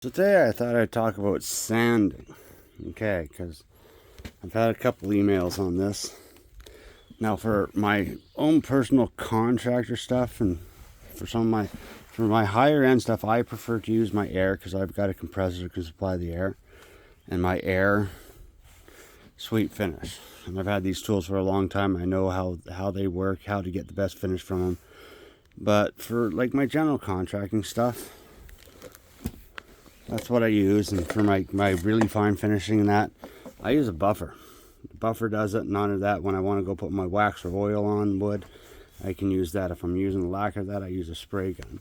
So today I thought I'd talk about sanding. Okay, because I've had a couple emails on this. Now for my own personal contractor stuff and for my higher end stuff, I prefer to use my air because I've got a compressor that can supply the air, and my air sweet finish. And I've had these tools for a long time. I know how they work, how to get the best finish from them. But for like my general contracting stuff, that's what I use. And for my really fine finishing and that, I use a buffer. The buffer does it. None of that. When I want to go put my wax or oil on wood, I can use that. If I'm using the lacquer, that I use a spray gun.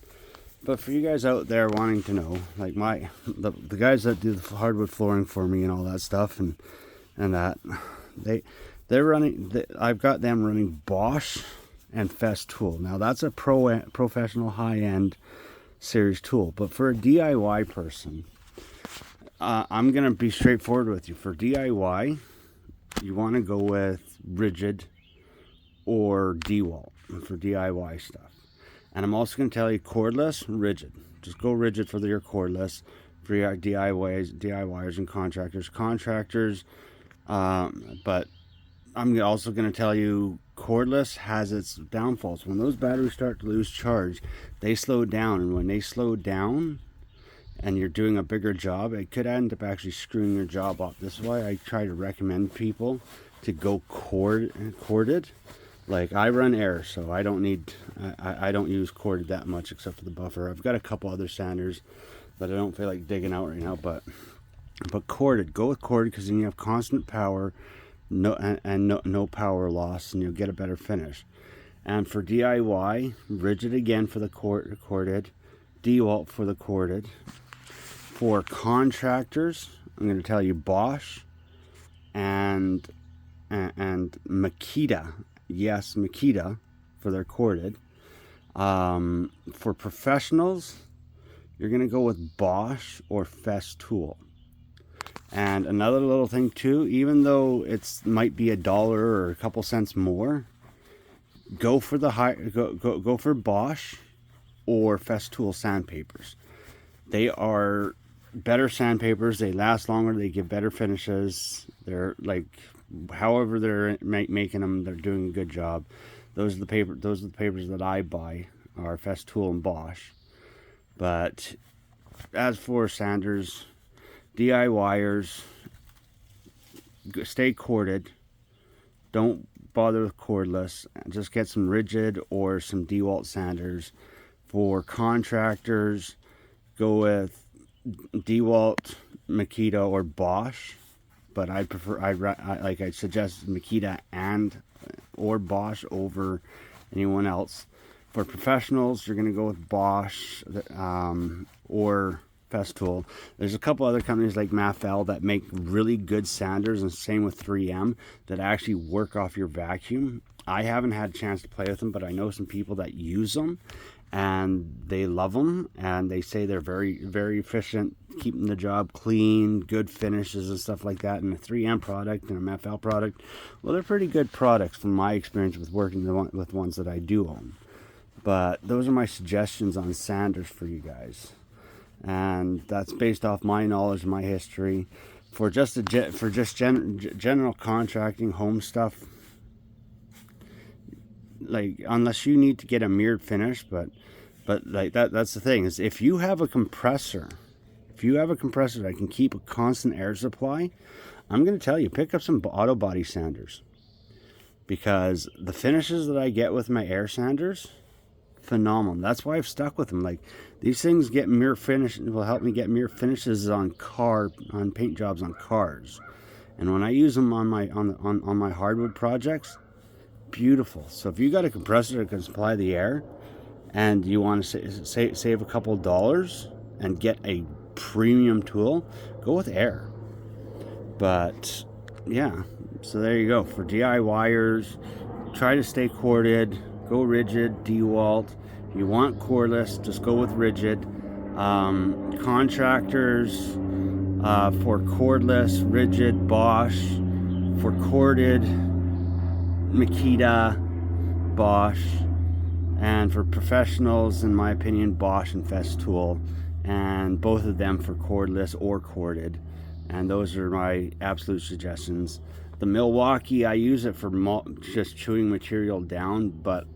But for you guys out there wanting to know, like the guys that do the hardwood flooring for me and all that stuff and that, they're running. I've got them running Bosch and Festool. Now that's a professional high-end series tool, but for a DIY person, I'm gonna be straightforward with you. For DIY, you want to go with Ridgid or DeWalt for DIY stuff. And I'm also going to tell you cordless, Ridgid. Just go Ridgid for your cordless for your DIYers and contractors. But I'm also going to tell you cordless has its downfalls. When those batteries start to lose charge, they slow down, and when they slow down and you're doing a bigger job, it could end up actually screwing your job up. This is why I try to recommend people to go corded. Like I run air, so I don't need I don't use corded that much except for the buffer. I've got a couple other sanders that I don't feel like digging out right now, but corded, go with corded, because then you have constant power, no power loss, and you'll get a better finish. And for DIY, Ridgid again for the corded, DeWalt for the corded. For contractors, I'm going to tell you Bosch and Makita. Yes, Makita for their corded. For professionals, you're going to go with Bosch or Festool. And another little thing too, even though it's might be $1 or a couple cents more, go for go for Bosch or Festool sandpapers. They are better sandpapers. They last longer. They give better finishes. They're like, however they're making them, they're doing a good job. Those are the papers that I buy, are Festool and Bosch. But as for sanders, DIYers, stay corded. Don't bother with cordless. Just get some Ridgid or some DeWalt sanders. For contractors, go with DeWalt, Makita, or Bosch. But I'd suggest Makita or Bosch over anyone else. For professionals, you're going to go with Bosch or Festool. There's a couple other companies like Mafel that make really good sanders, and same with 3M, that actually work off your vacuum. I haven't had a chance to play with them, but I know some people that use them and they love them, and they say they're very, very efficient, keeping the job clean, good finishes and stuff like that. And a 3M product and a Mafel product, well, they're pretty good products from my experience with working with ones that I do own. But those are my suggestions on sanders for you guys, and that's based off my knowledge, my history. For general contracting, home stuff, like unless you need to get a mirrored finish, but like that's the thing, is if you have a compressor that can keep a constant air supply, I'm going to tell you, pick up some auto body sanders, because the finishes that I get with my air sanders, phenomenal. That's why I've stuck with them. Like, these things will help me get mirror finishes on paint jobs on cars, and when I use them on my hardwood projects, beautiful. So if you got a compressor that can supply the air and you want to save a couple dollars and get a premium tool, go with air. But yeah, so there you go. For DIYers, try to stay corded. Go Ridgid, DeWalt. If you want cordless, just go with Ridgid. Contractors, for cordless, Ridgid, Bosch. For corded, Makita, Bosch. And for professionals, in my opinion, Bosch and Festool. and both of them for cordless or corded, and those are my absolute suggestions. The Milwaukee, I use it for just chewing material down, but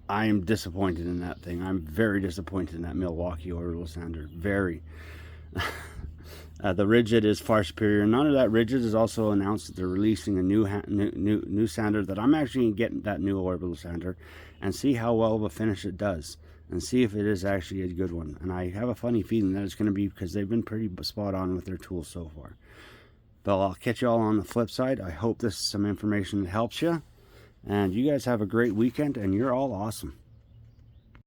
I am disappointed in that thing. I'm very disappointed in that Milwaukee orbital sander. Very. The Ridgid is far superior. None of that. Ridgid has also announced that they're releasing a new sander, that I'm actually going to get that new orbital sander and see how well of a finish it does, and see if it is actually a good one. And I have a funny feeling that it's going to be, because they've been pretty spot on with their tools so far. But I'll catch you all on the flip side. I hope this is some information that helps you. And you guys have a great weekend, and you're all awesome.